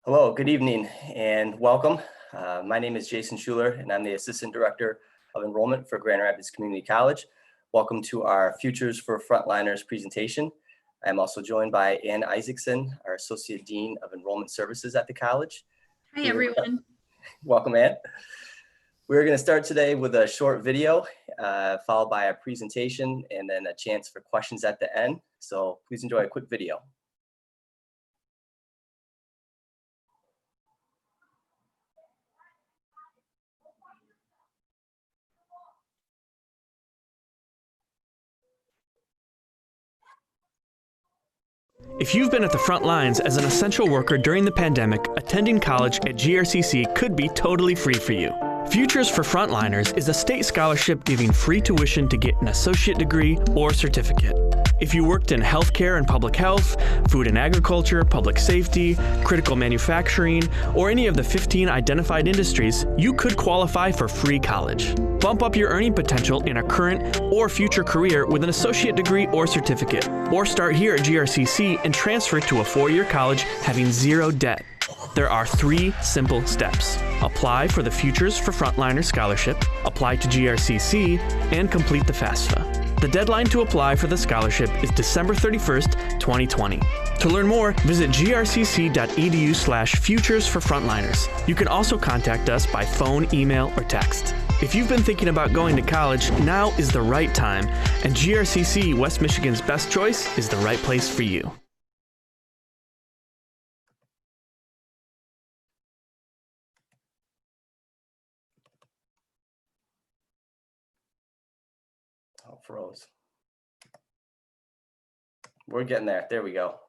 Hello, good evening, and welcome. My name is Jason Schuler, and I'm the Assistant Director of Enrollment for Grand Rapids Community College. Welcome to our Futures for Frontliners presentation. I'm also joined by Ann Isaacson, our Associate Dean of Enrollment Services at the college. Hi, everyone. Welcome, Ann. We're going to start today with a short video, followed by a presentation, and then a chance for questions at the end. So please enjoy a quick video. If you've been at the front lines as an essential worker during the pandemic, attending college at GRCC could be totally free for you. Futures for Frontliners is a state scholarship giving free tuition to get an associate degree or certificate. If you worked in healthcare and public health, food and agriculture, public safety, critical manufacturing, or any of the 15 identified industries, you could qualify for free college. Bump up your earning potential in a current or future career with an associate degree or certificate. Or start here at GRCC and transfer to a four-year college having zero debt. There are 3 simple steps. Apply for the Futures for Frontliners scholarship, apply to GRCC, and complete the FAFSA. The deadline to apply for the scholarship is December 31st, 2020. To learn more, visit grcc.edu/futures for frontliners. You can also contact us by phone, email, or text. If you've been thinking about going to college, now is the right time, and GRCC, West Michigan's best choice, is the right place for you. Oh, froze. We're getting there. There we go.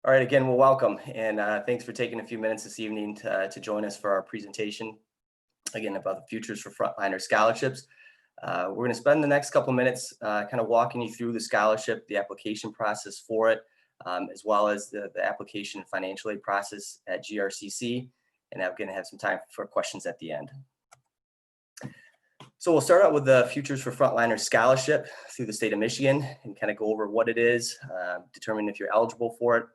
All right, again, well, welcome, and thanks for taking a few minutes this evening to join us for our presentation, again, about the Futures for Frontliner scholarships. We're going to spend the next couple minutes kind of walking you through the scholarship, the application process for it, as well as the application and financial aid process at GRCC, and I'm going to have some time for questions at the end. So we'll start out with the Futures for Frontliners scholarship through the state of Michigan and kind of go over what it is, determine if you're eligible for it,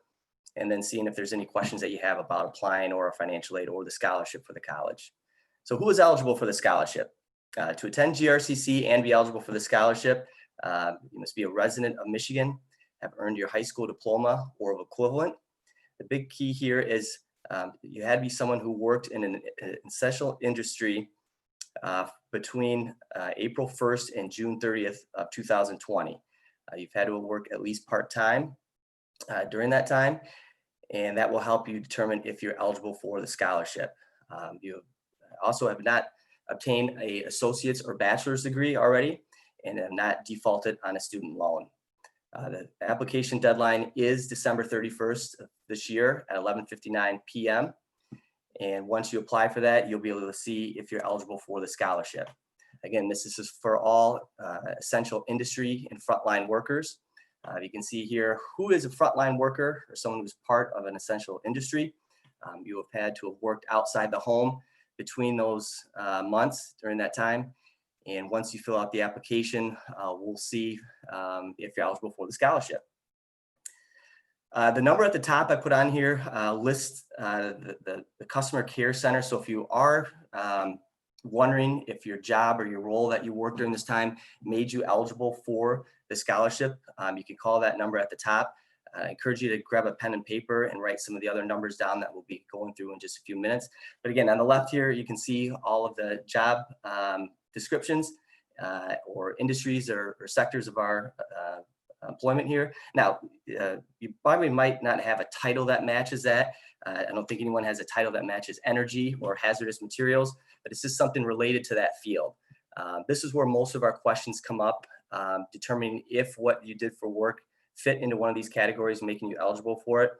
and then seeing if there's any questions that you have about applying or a financial aid or the scholarship for the college. So who is eligible for the scholarship? To attend GRCC and be eligible for the scholarship, you must be a resident of Michigan, have earned your high school diploma or equivalent. The big key here is you had to be someone who worked in an essential industry between April 1st and June 30th of 2020. You've had to work at least part-time during that time, and that will help you determine if you're eligible for the scholarship. You also have not obtained an associate's or bachelor's degree already and have not defaulted on a student loan. The application deadline is December 31st of this year at 11:59 p.m. And once you apply for that, you'll be able to see if you're eligible for the scholarship. Again, this is for all essential industry and frontline workers. You can see here who is a frontline worker or someone who's part of an essential industry. You have had to have worked outside the home between those months during that time. And once you fill out the application, we'll see if you're eligible for the scholarship. The number at the top I put on here lists the customer care center. So if you are wondering if your job or your role that you worked during this time made you eligible for the scholarship, you can call that number at the top. I encourage you to grab a pen and paper and write some of the other numbers down that we'll be going through in just a few minutes. But again, on the left here, you can see all of the job descriptions or industries or sectors of our employment here. Now, you probably might not have a title that matches that. I don't think anyone has a title that matches energy or hazardous materials, but it's just something related to that field. This is where most of our questions come up, determining if what you did for work fit into one of these categories, making you eligible for it.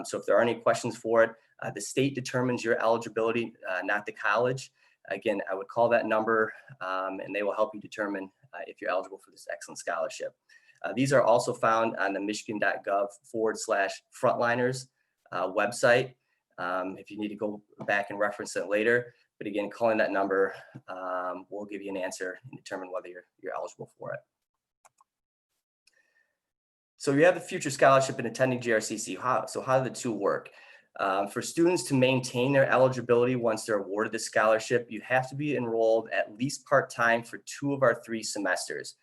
So if there are any questions for it, the state determines your eligibility, not the college. Again, I would call that number and they will help you determine if you're eligible for this excellent scholarship. These are also found on the michigan.gov/frontliners website if you need to go back and reference it later. But again, calling that number will give you an answer and determine whether you're eligible for it. So you have the Future Scholarship and attending GRCC. So how do the two work? For students to maintain their eligibility once they're awarded the scholarship, you have to be enrolled at least part-time for 2 of our 3 semesters.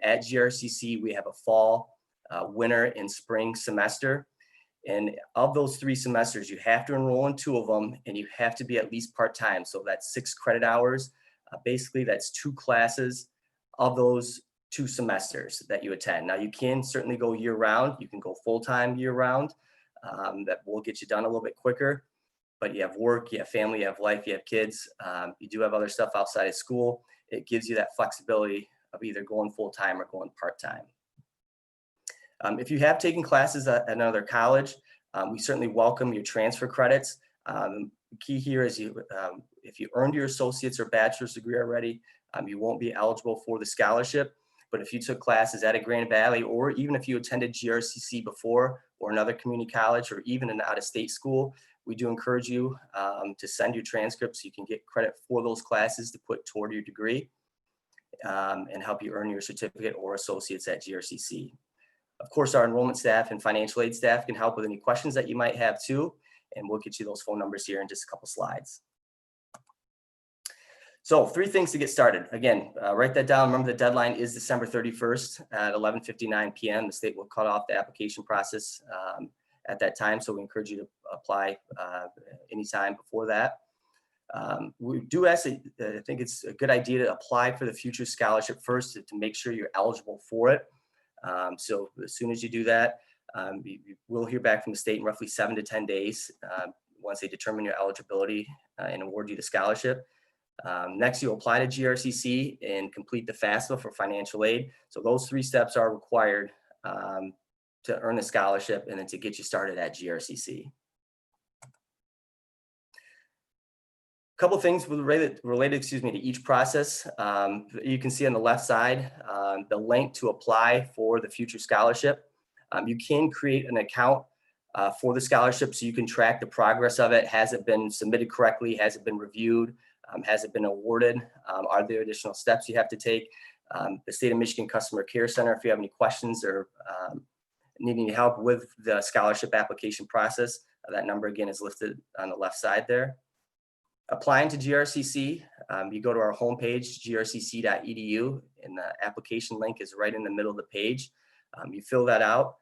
At GRCC, we have a fall, winter, and spring semester. And of those 3 semesters, you have to enroll in 2 of them, and you have to be at least part-time. So that's 6 credit hours. Basically, that's 2 classes of those 2 semesters that you attend. Now, you can certainly go year-round. You can go full-time year-round. That will get you done a little bit quicker. But you have work, you have family, you have life, you have kids. You do have other stuff outside of school. It gives you that flexibility of either going full-time or going part-time. If you have taken classes at another college, we certainly welcome your transfer credits. The key here is if you earned your associate's or bachelor's degree already, you won't be eligible for the scholarship. But if you took classes at a Grand Valley, or even if you attended GRCC before, or another community college, or even an out-of-state school, we do encourage you to send your transcripts so you can get credit for those classes to put toward your degree and help you earn your certificate or associates at GRCC. Of course, our enrollment staff and financial aid staff can help with any questions that you might have too, and we'll get you those phone numbers here in just a couple slides. So 3 things to get started. Again, write that down. Remember, the deadline is December 31st at 11:59 p.m. The state will cut off the application process at that time, so we encourage you to apply anytime before that. We do ask that, I think it's a good idea to apply for the Future Scholarship first to make sure you're eligible for it. So as soon as you do that, you will hear back from the state in roughly 7 to 10 days once they determine your eligibility and award you the scholarship. Next, you apply to GRCC and complete the FAFSA for financial aid. So those 3 steps are required to earn the scholarship and then to get you started at GRCC. A couple things related to each process. You can see on the left side the link to apply for the Future Scholarship. You can create an account for the scholarship so you can track the progress of it. Has it been submitted correctly? Has it been reviewed? Has it been awarded? Are there additional steps you have to take? The State of Michigan Customer Care Center, if you have any questions or need any help with the scholarship application process, that number again is listed on the left side there. Applying to GRCC, you go to our homepage, grcc.edu, and the application link is right in the middle of the page. You fill that out.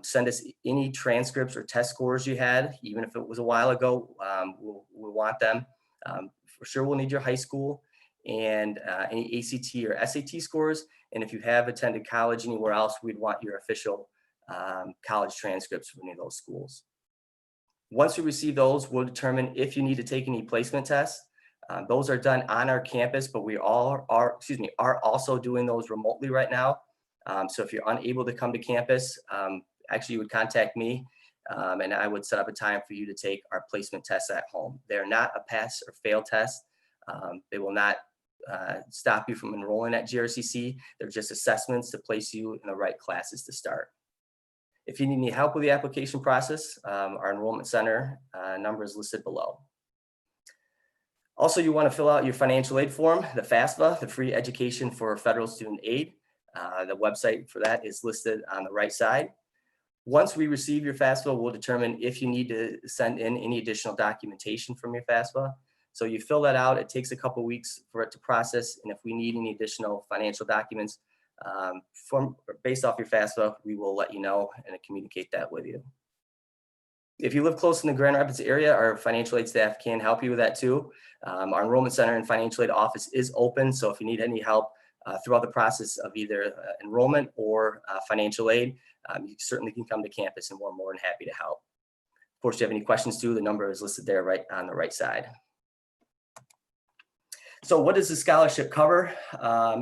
Send us any transcripts or test scores you had, even if it was a while ago. We'll want them. For sure, we'll need your high school and any ACT or SAT scores. And if you have attended college anywhere else, we'd want your official college transcripts from any of those schools. Once we receive those, we'll determine if you need to take any placement tests. Those are done on our campus, but we are also doing those remotely right now. So if you're unable to come to campus, actually you would contact me and I would set up a time for you to take our placement tests at home. They're not a pass or fail test. They will not stop you from enrolling at GRCC. They're just assessments to place you in the right classes to start. If you need any help with the application process, our enrollment center number is listed below. Also, you want to fill out your financial aid form, the FAFSA, the Free Education for Federal Student Aid. The website for that is listed on the right side. Once we receive your FAFSA, we'll determine if you need to send in any additional documentation from your FAFSA. So you fill that out. It takes a couple weeks for it to process. And if we need any additional financial documents based off your FAFSA, we will let you know and communicate that with you. If you live close in the Grand Rapids area, our financial aid staff can help you with that too. Our enrollment center and financial aid office is open. So if you need any help throughout the process of either enrollment or financial aid, you certainly can come to campus and we're more than happy to help. Of course, if you have any questions too, the number is listed there right on the right side. So what does the scholarship cover?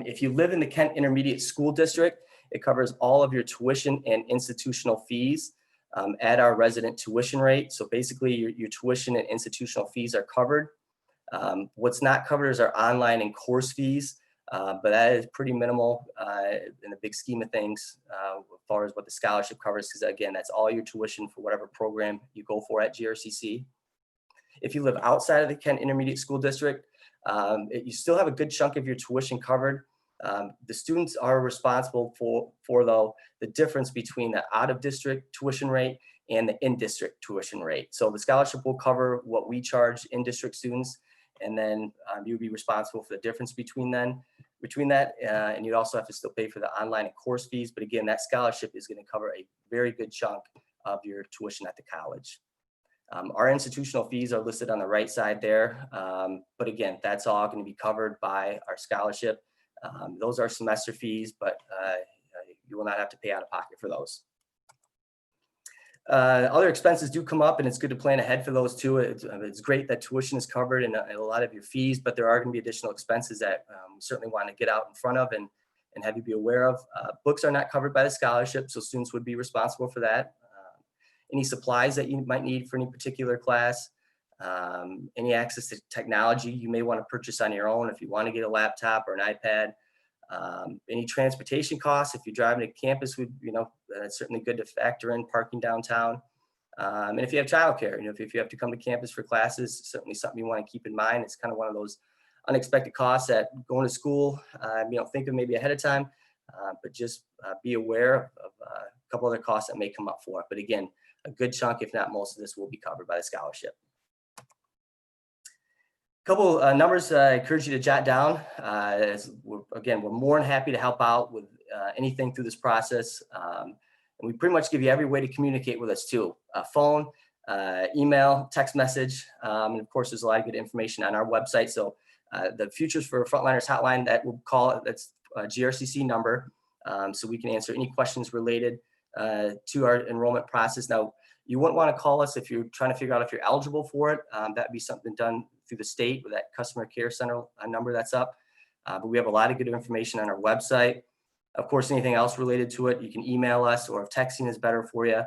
If you live in the Kent Intermediate School District, it covers all of your tuition and institutional fees at our resident tuition rate. So basically your tuition and institutional fees are covered. What's not covered is our online and course fees, but that is pretty minimal in the big scheme of things as far as what the scholarship covers, because again, that's all your tuition for whatever program you go for at GRCC. If you live outside of the Kent Intermediate School District, you still have a good chunk of your tuition covered. The students are responsible for though, the difference between the out-of-district tuition rate and the in-district tuition rate. So the scholarship will cover what we charge in-district students, and then you'd be responsible for the difference between that, and you'd also have to still pay for the online and course fees. But again, that scholarship is going to cover a very good chunk of your tuition at the college. Our institutional fees are listed on the right side there, but again, that's all going to be covered by our scholarship. Those are semester fees, but you will not have to pay out of pocket for those. Other expenses do come up, and it's good to plan ahead for those too. It's great that tuition is covered in a lot of your fees, but there are going to be additional expenses that we certainly want to get out in front of and have you be aware of. Books are not covered by the scholarship, so students would be responsible for that. Any supplies that you might need for any particular class, any access to technology you may want to purchase on your own if you want to get a laptop or an iPad. Any transportation costs if you're driving to campus would, it's certainly good to factor in parking downtown. And if you have childcare, if you have to come to campus for classes, certainly something you want to keep in mind. It's kind of one of those unexpected costs that going to school, think of maybe ahead of time, but just be aware of a couple other costs that may come up for it. But again, a good chunk, if not most of this, will be covered by the scholarship. Couple numbers I encourage you to jot down. We're more than happy to help out with anything through this process. And we pretty much give you every way to communicate with us too. Phone, email, text message. And of course, there's a lot of good information on our website. So the Futures for Frontliners hotline, that we'll call it, that's a GRCC number. So we can answer any questions related to our enrollment process. Now, you wouldn't want to call us if you're trying to figure out if you're eligible for it. That'd be something done through the state with that customer care center number that's up. But we have a lot of good information on our website. Of course, anything else related to it, you can email us, or if texting is better for you,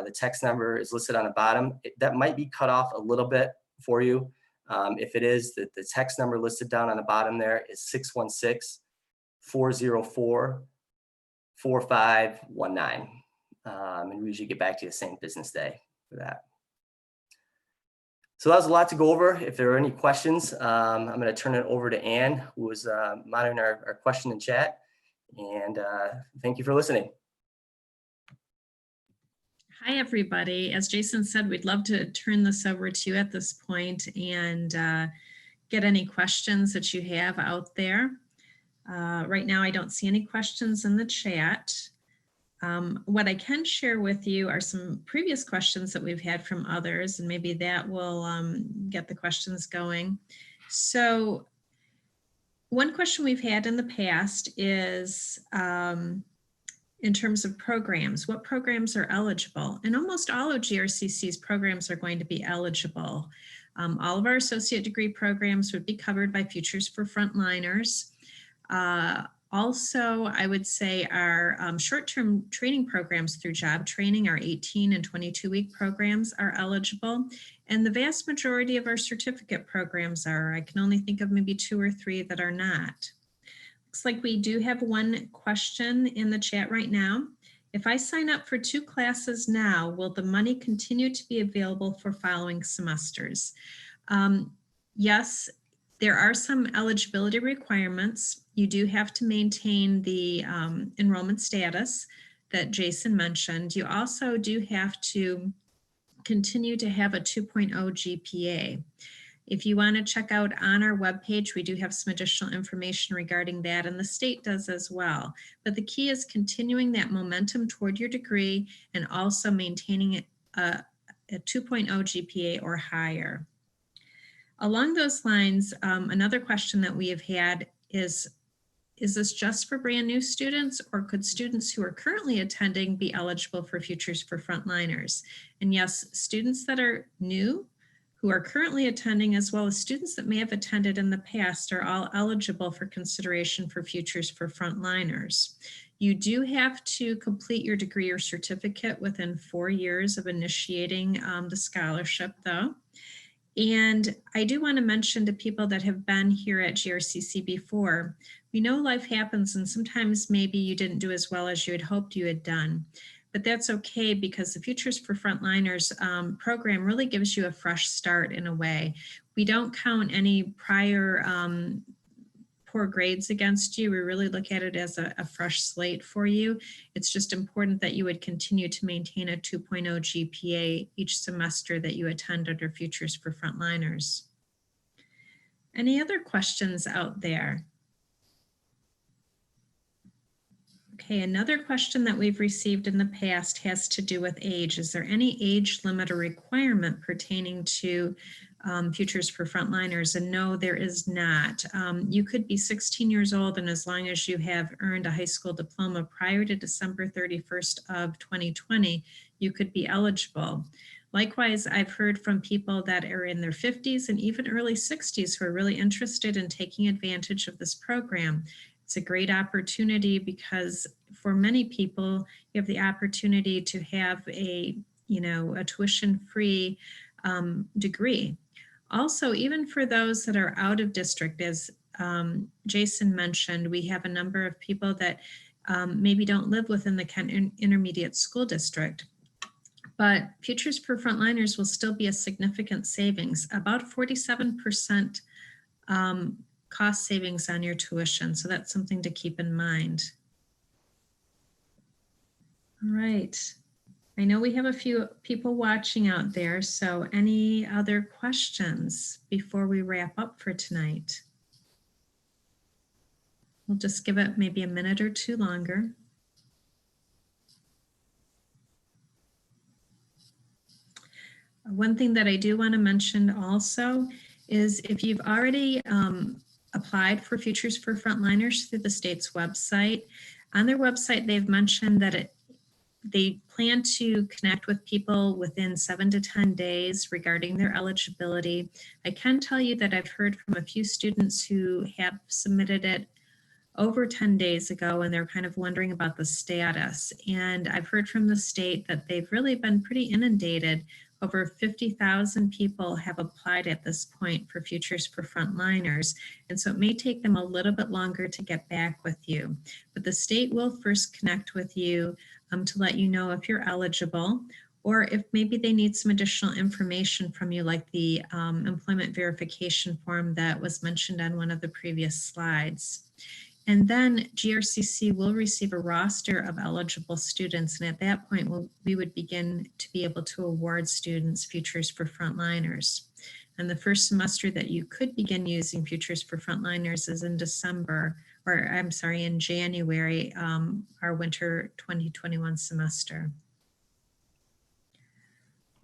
the text number is listed on the bottom. That might be cut off a little bit for you. If it is, the text number listed down on the bottom there is 616-404-4519. And we usually get back to you the same business day for that. So that was a lot to go over. If there are any questions, I'm going to turn it over to Ann, who is monitoring our question and chat. And thank you for listening. Hi, everybody. As Jason said, we'd love to turn this over to you at this point and get any questions that you have out there. Right now, I don't see any questions in the chat. What I can share with you are some previous questions that we've had from others, and maybe that will get the questions going. So one question we've had in the past is in terms of programs, what programs are eligible? And almost all of GRCC's programs are going to be eligible. All of our associate degree programs would be covered by Futures for Frontliners. Also, I would say our short-term training programs through job training, our 18 and 22-week programs are eligible. And the vast majority of our certificate programs are. I can only think of maybe 2 or 3 that are not. Looks like we do have one question in the chat right now. If I sign up for 2 classes now, will the money continue to be available for following semesters? Yes. There are some eligibility requirements. You do have to maintain the enrollment status that Jason mentioned. You also do have to continue to have a 2.0 GPA. If you want to check out on our webpage, we do have some additional information regarding that, and the state does as well. But the key is continuing that momentum toward your degree and also maintaining a 2.0 GPA or higher. Along those lines, another question that we have had is this just for brand new students, or could students who are currently attending be eligible for Futures for Frontliners? And yes, students that are new, who are currently attending, as well as students that may have attended in the past, are all eligible for consideration for Futures for Frontliners. You do have to complete your degree or certificate within 4 years of initiating the scholarship, though. And I do want to mention to people that have been here at GRCC before, we know life happens and sometimes maybe you didn't do as well as you had hoped you had done. But that's okay, because the Futures for Frontliners program really gives you a fresh start in a way. We don't count any prior poor grades against you. We really look at it as a fresh slate for you. It's just important that you would continue to maintain a 2.0 GPA each semester that you attend under Futures for Frontliners. Any other questions out there? Okay, another question that we've received in the past has to do with age. Is there any age limit or requirement pertaining to Futures for Frontliners? And no, there is not. You could be 16 years old, and as long as you have earned a high school diploma prior to December 31st of 2020, you could be eligible. Likewise, I've heard from people that are in their 50s and even early 60s who are really interested in taking advantage of this program. It's a great opportunity because for many people, you have the opportunity to have a tuition-free degree. Also, even for those that are out of district, as Jason mentioned, we have a number of people that maybe don't live within the Kent Intermediate School District. But Futures for Frontliners will still be a significant savings, about 47% cost savings on your tuition. So that's something to keep in mind. All right. I know we have a few people watching out there. So any other questions before we wrap up for tonight? We'll just give it maybe a minute or two longer. One thing that I do want to mention also is if you've already applied for Futures for Frontliners through the state's website, on their website, they've mentioned that they plan to connect with people within 7 to 10 days regarding their eligibility. I can tell you that I've heard from a few students who have submitted it over 10 days ago, and they're kind of wondering about the status. And I've heard from the state that they've really been pretty inundated. Over 50,000 people have applied at this point for Futures for Frontliners. And so it may take them a little bit longer to get back with you. But the state will first connect with you to let you know if you're eligible, or if maybe they need some additional information from you, like the employment verification form that was mentioned on one of the previous slides. And then GRCC will receive a roster of eligible students. And at that point, we would begin to be able to award students Futures for Frontliners. And the first semester that you could begin using Futures for Frontliners is in in January, our winter 2021 semester.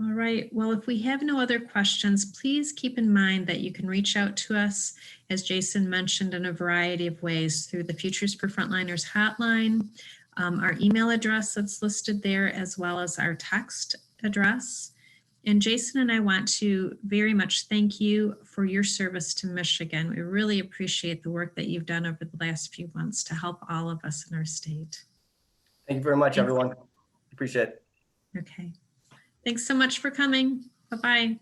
All right, well, if we have no other questions, please keep in mind that you can reach out to us, as Jason mentioned, in a variety of ways through the Futures for Frontliners hotline, our email address that's listed there, as well as our text address. And Jason and I want to very much thank you for your service to Michigan. We really appreciate the work that you've done over the last few months to help all of us in our state. Thank you very much, everyone. Appreciate it. Okay. Thanks so much for coming. Bye-bye.